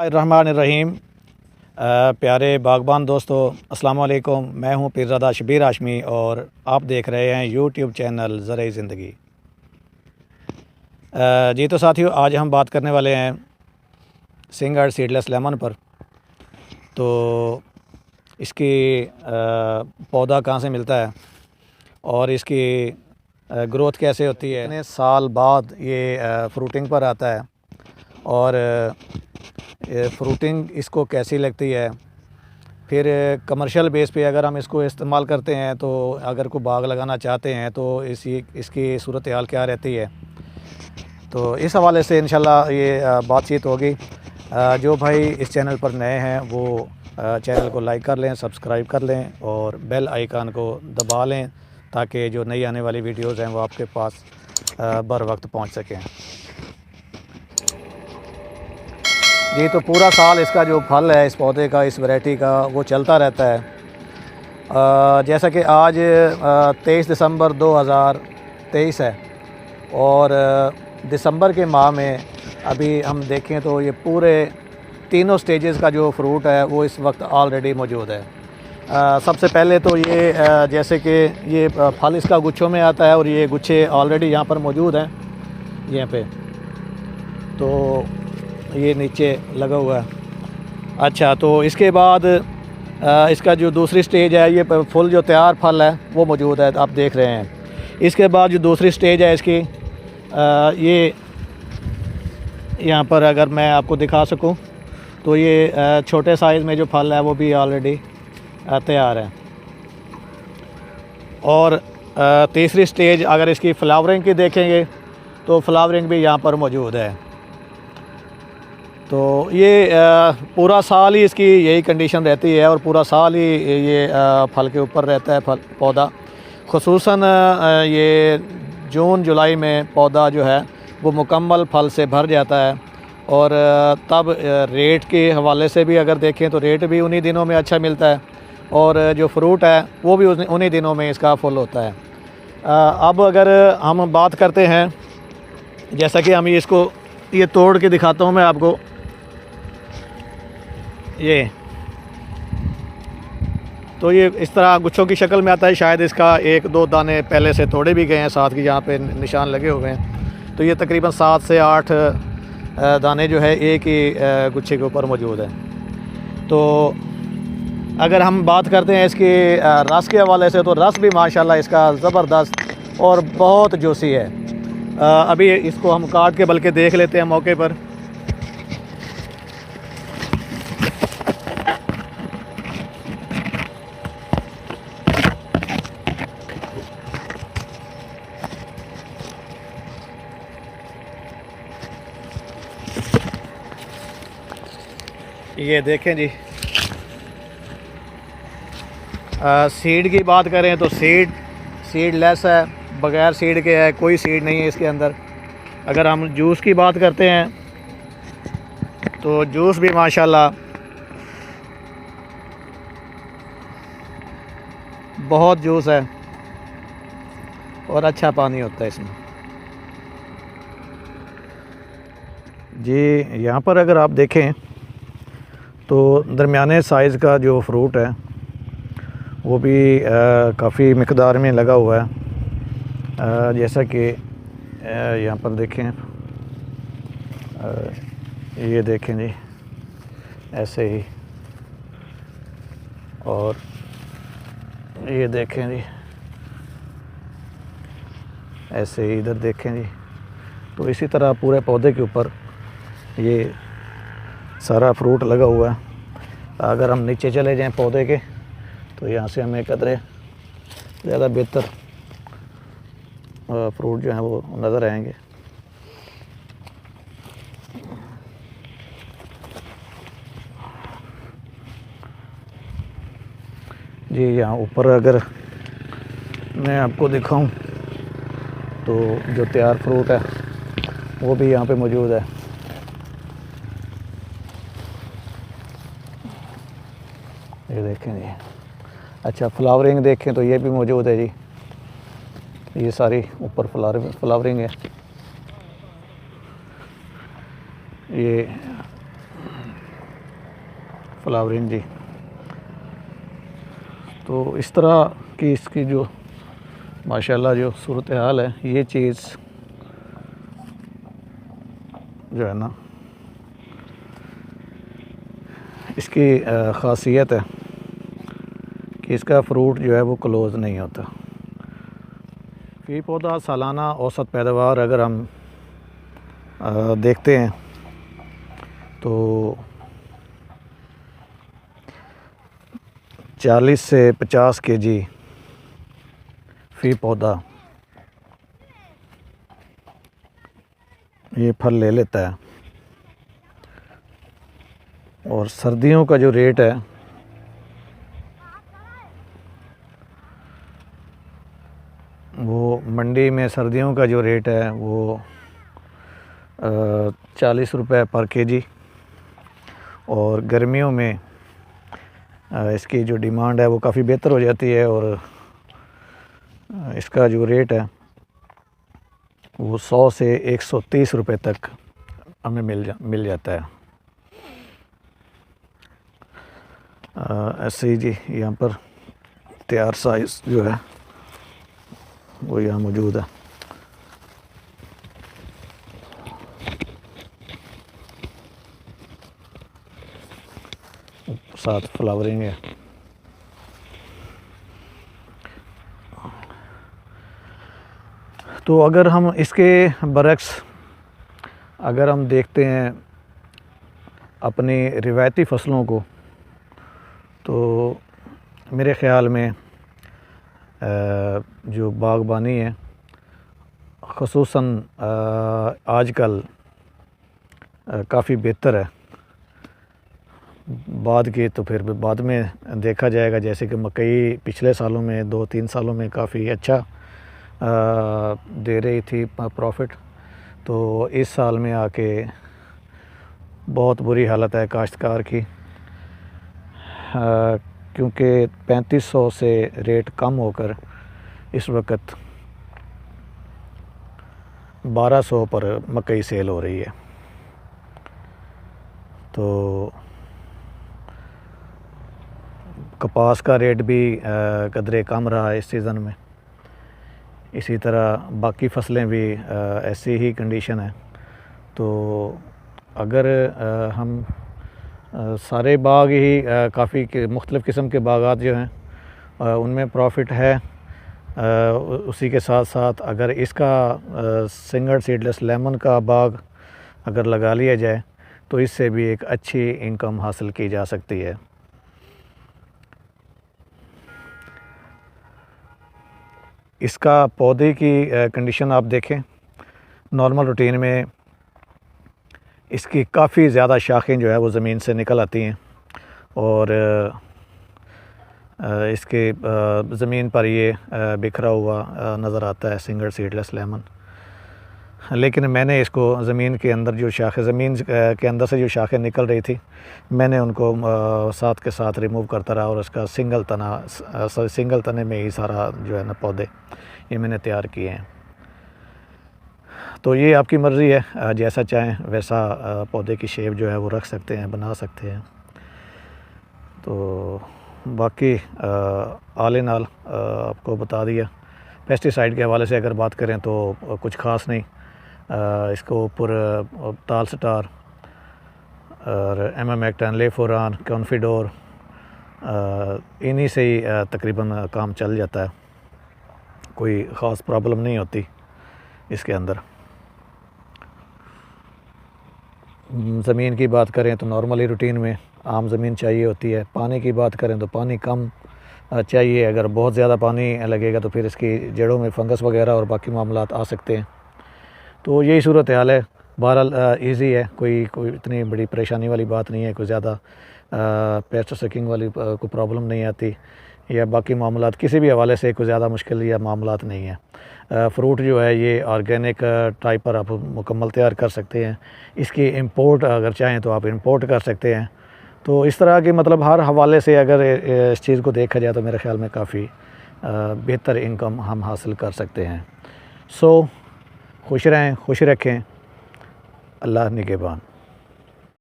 रहमान। प्यारे बागबान दोस्तों, अस्सलाम वालेकुम। मैं हूं पीरज़ादा शबीर हाशमी और आप देख रहे हैं यूट्यूब चैनल ज़राई ज़िंदगी। जी तो साथियों, आज हम बात करने वाले हैं सिंगार्ड सीडलेस लेमन पर। तो इसकी पौधा कहाँ से मिलता है और इसकी ग्रोथ कैसे होती है, कितने साल बाद ये फ्रूटिंग पर आता है और फ्रूटिंग इसको कैसी लगती है। फिर कमर्शियल बेस पे अगर हम इसको इस्तेमाल करते हैं तो अगर कोई बाग लगाना चाहते हैं तो इसकी सूरत हाल क्या रहती है, तो इस हवाले से इंशाल्लाह ये बातचीत होगी। जो भाई इस चैनल पर नए हैं वो चैनल को लाइक कर लें, सब्सक्राइब कर लें और बेल आइकन को दबा लें ताकि जो नई आने वाली वीडियोज़ हैं वो आपके पास बर वक्त पहुँच सकें। जी तो पूरा साल इसका जो फल है इस पौधे का, इस वैरायटी का, वो चलता रहता है। जैसा कि आज 23 दिसंबर 2023 है और दिसंबर के माह में अभी हम देखें तो ये पूरे तीनों स्टेजेस का जो फ्रूट है वो इस वक्त ऑलरेडी मौजूद है। सबसे पहले तो ये जैसे कि ये फल इसका गुच्छों में आता है और ये गुच्छे ऑलरेडी यहाँ पर मौजूद हैं यहाँ पे, तो ये नीचे लगा हुआ है। अच्छा, तो इसके बाद इसका जो दूसरी स्टेज है, ये फुल जो तैयार फल है वो मौजूद है, आप देख रहे हैं। इसके बाद जो दूसरी स्टेज है इसकी, ये यहाँ पर अगर मैं आपको दिखा सकूं तो ये छोटे साइज़ में जो फल है वो भी ऑलरेडी तैयार है। और तीसरी स्टेज अगर इसकी फ्लावरिंग की देखेंगे तो फ्लावरिंग भी यहाँ पर मौजूद है। तो ये पूरा साल ही इसकी यही कंडीशन रहती है और पूरा साल ही ये फल के ऊपर रहता है पौधा। ख़ुसूसन ये जून जुलाई में पौधा जो है वो मुकम्मल फल से भर जाता है और तब रेट के हवाले से भी अगर देखें तो रेट भी उन्हीं दिनों में अच्छा मिलता है और जो फ्रूट है वो भी उन्हीं दिनों में इसका फुल होता है। अब अगर हम बात करते हैं, जैसा कि हम इसको ये तोड़ के दिखाता हूँ मैं आपको। ये तो ये इस तरह गुच्छों की शक्ल में आता है। शायद इसका एक दो दाने पहले से तोड़े भी गए हैं, साथ की यहाँ पे निशान लगे हुए हैं। तो ये तकरीबन 7 से 8 दाने जो है एक ही गुच्छे के ऊपर मौजूद है। तो अगर हम बात करते हैं इसके रस के हवाले से, तो रस भी माशाल्लाह इसका ज़बरदस्त और बहुत जोशी है। अभी इसको हम काट के बल्कि देख लेते हैं मौके पर। ये देखें जी, सीड की बात करें तो सीड लेस है, बग़ैर सीड के है, कोई सीड नहीं है इसके अंदर। अगर हम जूस की बात करते हैं तो जूस भी माशाल्लाह बहुत जूस है और अच्छा पानी होता है इसमें। जी यहाँ पर अगर आप देखें तो दरमियाने साइज़ का जो फ्रूट है वो भी काफ़ी मिक़दार में लगा हुआ है। जैसा कि यहाँ पर देखें, ये देखें जी, ऐसे ही, और ये देखें जी, ऐसे ही इधर देखें जी। तो इसी तरह पूरे पौधे के ऊपर ये सारा फ्रूट लगा हुआ है। अगर हम नीचे चले जाएं पौधे के तो यहाँ से हमें कदरे ज़्यादा बेहतर फ्रूट जो हैं वो नज़र आएंगे। जी यहाँ ऊपर अगर मैं आपको दिखाऊं तो जो तैयार फ्रूट है वो भी यहाँ पे मौजूद है। ये देखें जी। अच्छा, फ्लावरिंग देखें तो ये भी मौजूद है जी। ये सारी ऊपर फ्लावरिंग है। ये फ्लावरिंग जी। तो इस तरह की इसकी जो माशाल्लाह जो सूरत हाल है, ये चीज़ जो है ना इसकी ख़ासियत है कि इसका फ्रूट जो है वो क्लोज़ नहीं होता। फ़ी पौधा सालाना औसत पैदावार अगर हम देखते हैं तो 40 से 50 केजी फ़ी पौधा ये फल ले लेता है। और सर्दियों का जो रेट है वो मंडी में सर्दियों का जो रेट है वो 40 रुपये पर केजी, और गर्मियों में इसकी जो डिमांड है वो काफ़ी बेहतर हो जाती है और इसका जो रेट है वो 100 से 130 रुपये तक हमें मिल जाता है। ऐसे ही जी यहाँ पर तैयार साइज़ जो है वो यहाँ मौजूद है। साथ फ्लावरिंग है। तो अगर हम इसके बरक्स अगर हम देखते हैं अपनी रिवायती फ़सलों को, तो मेरे ख़्याल में जो बागबानी है ख़ुसूसन आजकल काफ़ी बेहतर है। बाद के तो फिर बाद में देखा जाएगा, जैसे कि मकई पिछले सालों में 2-3 सालों में काफ़ी अच्छा दे रही थी प्रॉफिट, तो इस साल में आके बहुत बुरी हालत है काश्तकार की, क्योंकि 3500 से रेट कम होकर इस वक्त 1200 पर मकई सेल हो रही है। तो कपास का रेट भी कदरे कम रहा है इस सीज़न में। इसी तरह बाकी फसलें भी ऐसी ही कंडीशन है। तो अगर हम सारे बाग ही काफ़ी मुख्तलिफ़ किस्म के बागात जो हैं उनमें प्रॉफिट है, उसी के साथ साथ अगर इसका सिंगल सीडलेस लेमन का बाग अगर लगा लिया जाए तो इससे भी एक अच्छी इनकम हासिल की जा सकती है। इसका पौधे की कंडीशन आप देखें, नॉर्मल रूटीन में इसकी काफ़ी ज़्यादा शाखें जो है वो ज़मीन से निकल आती हैं और इसके ज़मीन पर ये बिखरा हुआ नज़र आता है सिंगल सीडलेस लेमन। लेकिन मैंने इसको ज़मीन के अंदर जो शाखें ज़मीन के अंदर से जो शाखें निकल रही थी, मैंने उनको साथ के साथ रिमूव करता रहा और उसका सिंगल तने में ही सारा जो है ना पौधे ये मैंने तैयार किए हैं। तो ये आपकी मर्ज़ी है, जैसा चाहें वैसा पौधे की शेप जो है वो रख सकते हैं, बना सकते हैं। तो बाकी ऑल इन ऑल आपको बता दिया। पेस्टिसाइड के हवाले से अगर बात करें तो कुछ ख़ास नहीं, इसको ऊपर ताल स्टार और एमामेक्टन, लेफोरान, कॉन्फिडोर इन्हीं से ही तकरीबन काम चल जाता है, कोई ख़ास प्रॉब्लम नहीं होती इसके अंदर। ज़मीन की बात करें तो नॉर्मली रूटीन में आम ज़मीन चाहिए होती है। पानी की बात करें तो पानी कम चाहिए, अगर बहुत ज़्यादा पानी लगेगा तो फिर इसकी जड़ों में फंगस वगैरह और बाकी मामलात आ सकते हैं। तो यही सूरत हाल है। बहरहाल ईज़ी है, कोई इतनी बड़ी परेशानी वाली बात नहीं है, कोई ज़्यादा पेस्ट सकिंग वाली कोई प्रॉब्लम नहीं आती, या बाकी मामलात किसी भी हवाले से कोई ज़्यादा मुश्किल या मामलात नहीं है। फ्रूट जो है ये ऑर्गेनिक टाइप पर आप मुकम्मल तैयार कर सकते हैं। इसकी इंपोर्ट अगर चाहें तो आप इंपोर्ट कर सकते हैं। तो इस तरह की मतलब हर हवाले से अगर इस चीज़ को देखा जाए तो मेरे ख़्याल में काफ़ी बेहतर इनकम हम हासिल कर सकते हैं। सो खुश रहें, खुश रखें। अल्लाह निगहबान।